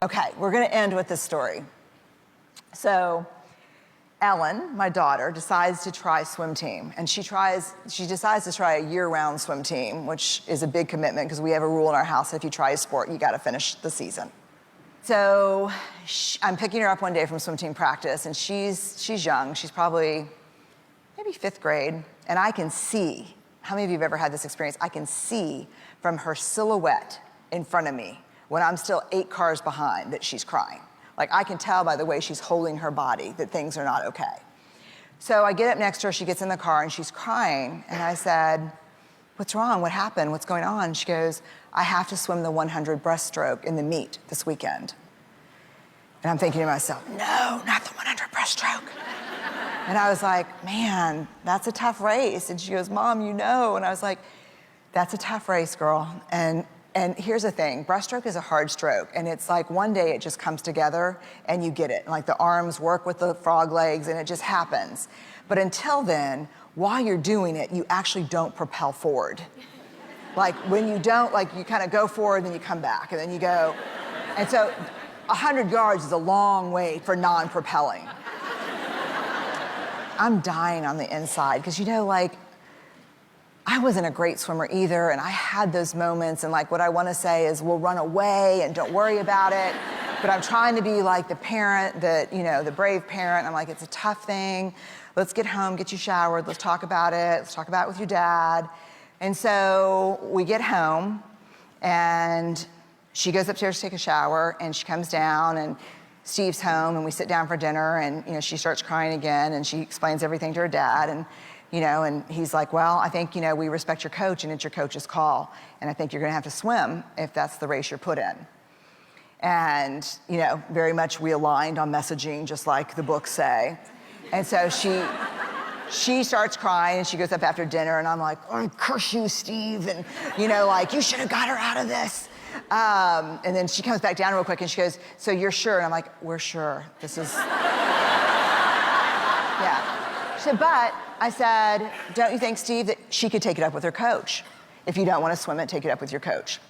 Okay, we're gonna end with this story. So, Ellen, my daughter, decides to try swim team, and she decides to try a year-round swim team, which is a big commitment because we have a rule in our house: if you try a sport, you got to finish the season. So I'm picking her up one day from swim team practice, and she's young. She's probably maybe 5th grade, and I can see. How many of you have ever had this experience? I can see from her silhouette in front of me when I'm still 8 cars behind that she's crying. Like, I can tell by the way she's holding her body that things are not okay. So I get up next to her, she gets in the car, and she's crying, and I said, "What's wrong? What happened? What's going on?" She goes, "I have to swim the 100 breaststroke in the meet this weekend." And I'm thinking to myself, no, not the 100 breaststroke. And I was like, man, that's a tough race. And she goes, "Mom, you know." And I was like, that's a tough race, girl. And here's the thing, breaststroke is a hard stroke, and it's like one day it just comes together and you get it. Like the arms work with the frog legs and it just happens. But until then, while you're doing it, you actually don't propel forward. Like when you don't, like you kind of go forward, then you come back, and then you go. And so 100 yards is a long way for non-propelling. I'm dying on the inside, because like, I wasn't a great swimmer either, and I had those moments, and like what I want to say is we'll run away and don't worry about it. But I'm trying to be like the parent that, the brave parent. I'm like, it's a tough thing. Let's get home, get you showered. Let's talk about it. Let's talk about it with your dad. And so we get home, and she goes upstairs to take a shower, and she comes down, and Steve's home, and we sit down for dinner, and she starts crying again, and she explains everything to her dad, and he's like, "Well, I think, we respect your coach, and it's your coach's call, and I think you're gonna have to swim if that's the race you're put in." And, very much we aligned on messaging, just like the books say. And so she starts crying, and she goes up after dinner, and I'm like, "Oh, curse you, Steve," and, you should have got her out of this. And then she comes back down real quick, and she goes, "So you're sure?" And I'm like, "We're sure. This is..." Yeah. She said, "But," I said, "don't you think, Steve, that she could take it up with her coach? If you don't want to swim it, take it up with your coach."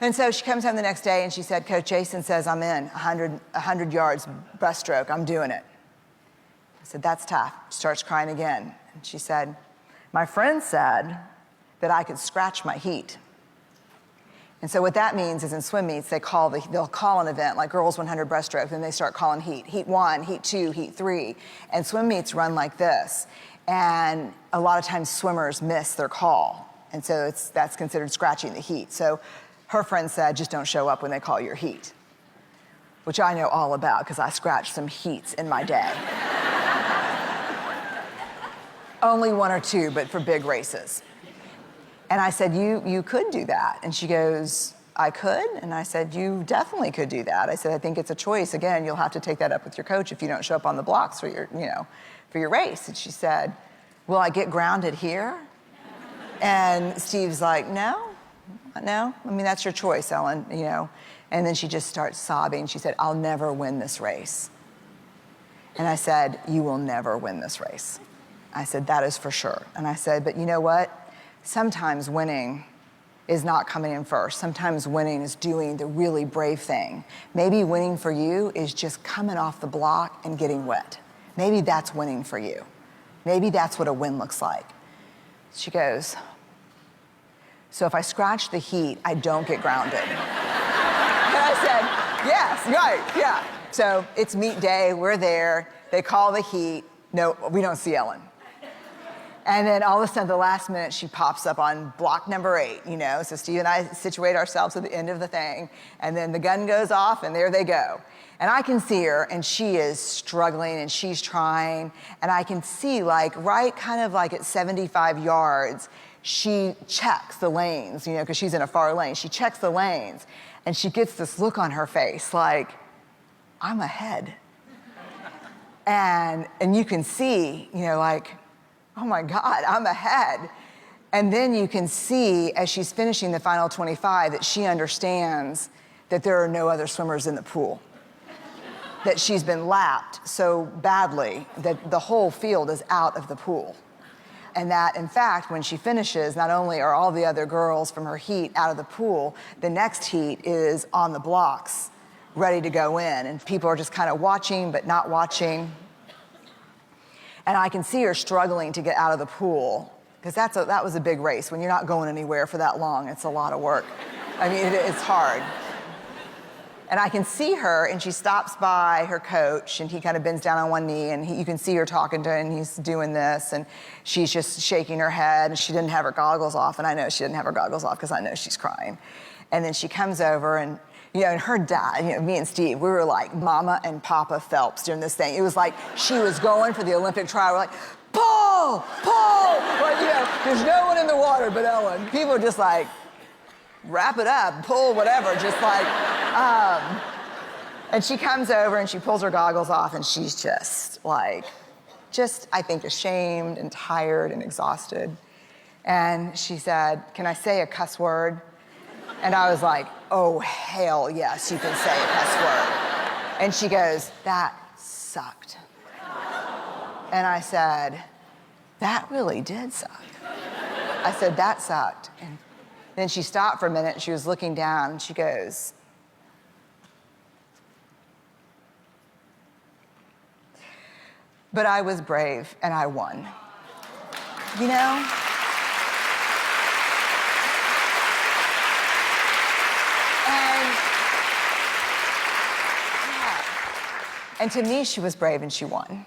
And so she comes home the next day, and she said, "Coach Jason says I'm in 100 yards breaststroke. I'm doing it." I said, "That's tough." She starts crying again. And she said, "My friend said that I could scratch my heat." And so what that means is in swim meets, they'll call an event like girls 100 breaststroke, then they start calling heat. Heat 1, heat 2, heat 3. And swim meets run like this. And a lot of times swimmers miss their call. And so that's considered scratching the heat. So her friend said, "Just don't show up when they call your heat," which I know all about because I scratched some heats in my day. Only 1 or 2, but for big races. And I said, you could do that. And she goes, "I could?" And I said, "You definitely could do that." I said, "I think it's a choice. Again, you'll have to take that up with your coach if you don't show up on the blocks for your race." And she said, "Will I get grounded here?" And Steve's like, No. I mean, that's your choice, Ellen, And then she just starts sobbing. She said, "I'll never win this race." And I said, "You will never win this race." I said, "That is for sure." And I said, "But you know what? Sometimes winning is not coming in first. Sometimes winning is doing the really brave thing. Maybe winning for you is just coming off the block and getting wet. Maybe that's winning for you. Maybe that's what a win looks like." She goes, "So if I scratch the heat, I don't get grounded." And I said, "Yes, right, yeah." So it's meet day, we're there, they call the heat. No, we don't see Ellen. And then all of a sudden, the last minute, she pops up on block number 8, So Steve and I situate ourselves at the end of the thing, and then the gun goes off, and there they go. And I can see her, and she is struggling, and she's trying, and I can see, right kind of like at 75 yards, she checks the lanes, because she's in a far lane. She checks the lanes, and she gets this look on her face, like, I'm ahead. And you can see, oh my God, I'm ahead. And then you can see as she's finishing the final 25 that she understands that there are no other swimmers in the pool. That she's been lapped so badly that the whole field is out of the pool. And that, in fact, when she finishes, not only are all the other girls from her heat out of the pool, the next heat is on the blocks ready to go in, and people are just kind of watching but not watching. And I can see her struggling to get out of the pool, because that was a big race. When you're not going anywhere for that long, it's a lot of work. I mean, it's hard. And I can see her, and she stops by her coach, and he kind of bends down on one knee, and you can see her talking to him, and he's doing this, and she's just shaking her head, and she didn't have her goggles off, and I know she didn't have her goggles off because I know she's crying. And then she comes over, and and her dad, me and Steve, we were like Mama and Papa Phelps during this thing. It was like she was going for the Olympic trial. We're like, pull, pull. But, there's no one in the water but Ellen. People are just like, wrap it up, pull, whatever, just like, and she comes over and she pulls her goggles off, and she's just like, I think ashamed and tired and exhausted. And she said, "Can I say a cuss word?" And I was like, "Oh, hell yes, you can say a cuss word." And she goes, "That sucked." And I said, "That really did suck." I said, "That sucked." And then she stopped for a minute, and she was looking down, and she goes, "But I was brave, and I won." And to me, she was brave and she won.